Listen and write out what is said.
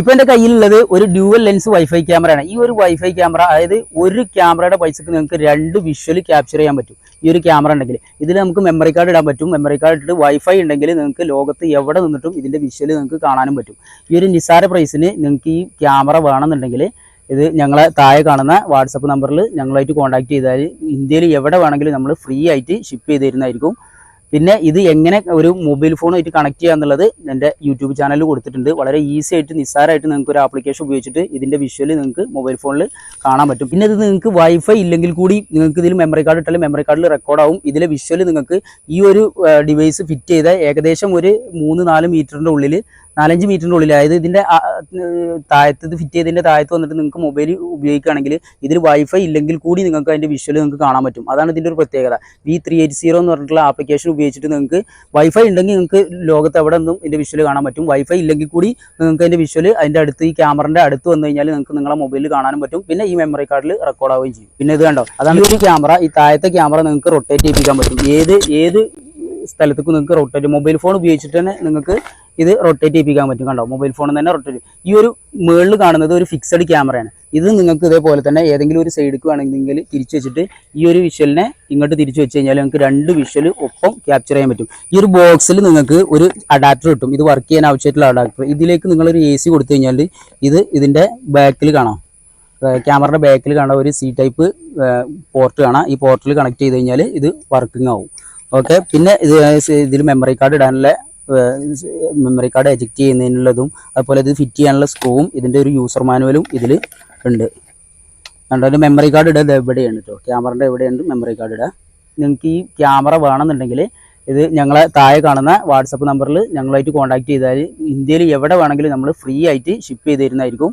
ഇപ്പൊ എന്റെ കയ്യിലുള്ളത് ഒരു ഡ്യുവൽ ലെൻസ് വൈഫൈ ക്യാമറയാണ്. ഈ ഒരു വൈഫൈ ക്യാമറ, അതായത് ഒരു ക്യാമറയുടെ പൈസക്ക് നിങ്ങൾക്ക് 2 വിഷ്വൽ ക്യാപ്ചർ ചെയ്യാൻ പറ്റും. ഈ ഒരു ക്യാമറ ഉണ്ടെങ്കിൽ ഇതിൽ നമുക്ക് മെമ്മറി കാർഡ് ഇടാൻ പറ്റും. മെമ്മറി കാർഡ് ഇട്ടിട്ട് വൈഫൈ ഉണ്ടെങ്കിൽ നിങ്ങൾക്ക് ലോകത്ത് എവിടെ നിന്നിട്ടും ഇതിന്റെ വിഷ്വൽ നിങ്ങൾക്ക് കാണാനും പറ്റും. ഈ ഒരു നിസ്സാര പ്രൈസിന് നിങ്ങൾക്ക് ഈ ക്യാമറ വേണമെന്നുണ്ടെങ്കിൽ ഇത് ഞങ്ങളെ താഴെ കാണുന്ന വാട്സപ്പ് നമ്പറിൽ ഞങ്ങളായിട്ട് കോൺടാക്ട് ചെയ്താൽ ഇന്ത്യയിൽ എവിടെ വേണമെങ്കിലും നമ്മൾ ഫ്രീ ആയിട്ട് ഷിപ്പ് ചെയ്ത് തരുന്നതായിരിക്കും. പിന്നെ ഇത് എങ്ങനെ ഒരു മൊബൈൽ ഫോണായിട്ട് കണക്ട് ചെയ്യുക എന്നുള്ളത് എൻ്റെ യൂട്യൂബ് ചാനലിൽ കൊടുത്തിട്ടുണ്ട്. വളരെ ഈസി ആയിട്ട് നിസ്സാരമായിട്ട് നിങ്ങൾക്ക് ഒരു ആപ്ലിക്കേഷൻ ഉപയോഗിച്ചിട്ട് ഇതിൻ്റെ വിഷ്വൽ നിങ്ങൾക്ക് മൊബൈൽ ഫോണിൽ കാണാൻ പറ്റും. പിന്നെ ഇത് നിങ്ങൾക്ക് വൈഫൈ ഇല്ലെങ്കിൽ കൂടി നിങ്ങൾക്ക് ഇതിൽ മെമ്മറി കാർഡ് ഇട്ടാലും മെമ്മറി കാർഡിൽ റെക്കോർഡാവും. ഇതിലെ വിഷ്വൽ നിങ്ങൾക്ക് ഈ ഒരു ഡിവൈസ് ഫിറ്റ് ചെയ്ത ഏകദേശം ഒരു 3-4 മീറ്ററിൻ്റെ ഉള്ളിൽ, 4-5 മീറ്ററിൻ്റെ ഉള്ളിൽ, അതായത് ഇതിൻ്റെ താഴത്ത് ഇത് ഫിറ്റ് ചെയ്തതിൻ്റെ താഴത്ത് വന്നിട്ട് നിങ്ങൾക്ക് മൊബൈൽ ഉപയോഗിക്കുകയാണെങ്കിൽ ഇതിൽ വൈഫൈ ഇല്ലെങ്കിൽ കൂടി നിങ്ങൾക്ക് അതിൻ്റെ വിഷ്വൽ നിങ്ങൾക്ക് കാണാൻ പറ്റും. അതാണ് ഇതിൻ്റെ ഒരു പ്രത്യേകത. V380 എന്ന് പറഞ്ഞിട്ടുള്ള ആപ്ലിക്കേഷൻ ഉപയോഗിച്ചിട്ട് നിങ്ങൾക്ക് വൈഫൈ ഉണ്ടെങ്കിൽ നിങ്ങൾക്ക് ലോകത്ത് എവിടെ നിന്നും ഇതിൻ്റെ വിഷ്വൽ കാണാൻ പറ്റും. വൈഫൈ ഇല്ലെങ്കിൽ കൂടി നിങ്ങൾക്ക് അതിൻ്റെ വിഷ്വൽ അതിൻ്റെ അടുത്ത്, ഈ ക്യാമറൻ്റെ അടുത്ത് വന്നു കഴിഞ്ഞാൽ നിങ്ങൾക്ക് നിങ്ങളെ മൊബൈലിൽ കാണാനും പറ്റും. പിന്നെ ഈ മെമ്മറി കാർഡിൽ റെക്കോർഡ് ആവുകയും ചെയ്യും. പിന്നെ ഇത് കണ്ടോ, അതാണ് ഒരു ക്യാമറ. ഈ താഴത്തെ ക്യാമറ നിങ്ങൾക്ക് റൊട്ടേറ്റ് ചെയ്യിപ്പിക്കാൻ പറ്റും. ഏത് സ്ഥലത്തേക്ക് നിങ്ങൾക്ക് റൊട്ടേറ്റ്, മൊബൈൽ ഫോൺ ഉപയോഗിച്ചിട്ട് തന്നെ നിങ്ങൾക്ക് ഇത് റൊട്ടേറ്റ് ചെയ്യിപ്പിക്കാൻ പറ്റും. കണ്ടോ, മൊബൈൽ ഫോണിൽ തന്നെ റൊട്ടേറ്റ്. ഈ ഒരു മുകളിൽ കാണുന്നത് ഒരു ഫിക്സഡ് ക്യാമറയാണ്. ഇത് നിങ്ങൾക്ക് ഇതേപോലെ തന്നെ ഏതെങ്കിലും ഒരു സൈഡിലേക്ക് വേണമെങ്കിൽ തിരിച്ചു വെച്ചിട്ട് ഈ ഒരു വിഷ്വലിനെ ഇങ്ങോട്ട് തിരിച്ചു വെച്ച് കഴിഞ്ഞാൽ നിങ്ങൾക്ക് 2 വിഷ്വൽ ഒപ്പം ക്യാപ്ചർ ചെയ്യാൻ പറ്റും. ഈ ഒരു ബോക്സിൽ നിങ്ങൾക്ക് ഒരു അഡാപ്റ്റർ കിട്ടും. ഇത് വർക്ക് ചെയ്യാൻ ആവശ്യമായിട്ടുള്ള അഡാപ്റ്റർ. ഇതിലേക്ക് നിങ്ങളൊരു AC കൊടുത്തു കഴിഞ്ഞാൽ ഇതിൻ്റെ ബാക്കിൽ കാണാം, ക്യാമറയുടെ ബാക്കിൽ കാണാം ഒരു C ടൈപ്പ് പോർട്ട് കാണാം. ഈ പോർട്ടിൽ കണക്ട് ചെയ്ത് കഴിഞ്ഞാൽ ഇത് വർക്കിംഗ് ആവും. ഓക്കെ. പിന്നെ ഇതിൽ മെമ്മറി കാർഡ് ഇടാനുള്ള, മെമ്മറി കാർഡ് എജക്റ്റ് ചെയ്യുന്നതിനുള്ളതും അതുപോലെ ഇത് ഫിറ്റ് ചെയ്യാനുള്ള സ്ക്രൂവും ഇതിൻ്റെ ഒരു യൂസർ മാനുവലും ഇതിൽ ഉണ്ട്. കണ്ടോ, മെമ്മറി കാർഡ് ഇടുക എവിടെയാണ് കേട്ടോ, ക്യാമറൻ്റെ എവിടെയുണ്ട് മെമ്മറി കാർഡ് ഇടുക. നിങ്ങൾക്ക് ഈ ക്യാമറ വേണമെന്നുണ്ടെങ്കിൽ ഇത് ഞങ്ങളെ താഴെ കാണുന്ന വാട്സപ്പ് നമ്പറിൽ ഞങ്ങളായിട്ട് കോൺടാക്ട് ചെയ്താൽ ഇന്ത്യയിൽ എവിടെ വേണമെങ്കിലും നമ്മൾ ഫ്രീ ആയിട്ട് ഷിപ്പ് ചെയ്ത് തരുന്നതായിരിക്കും.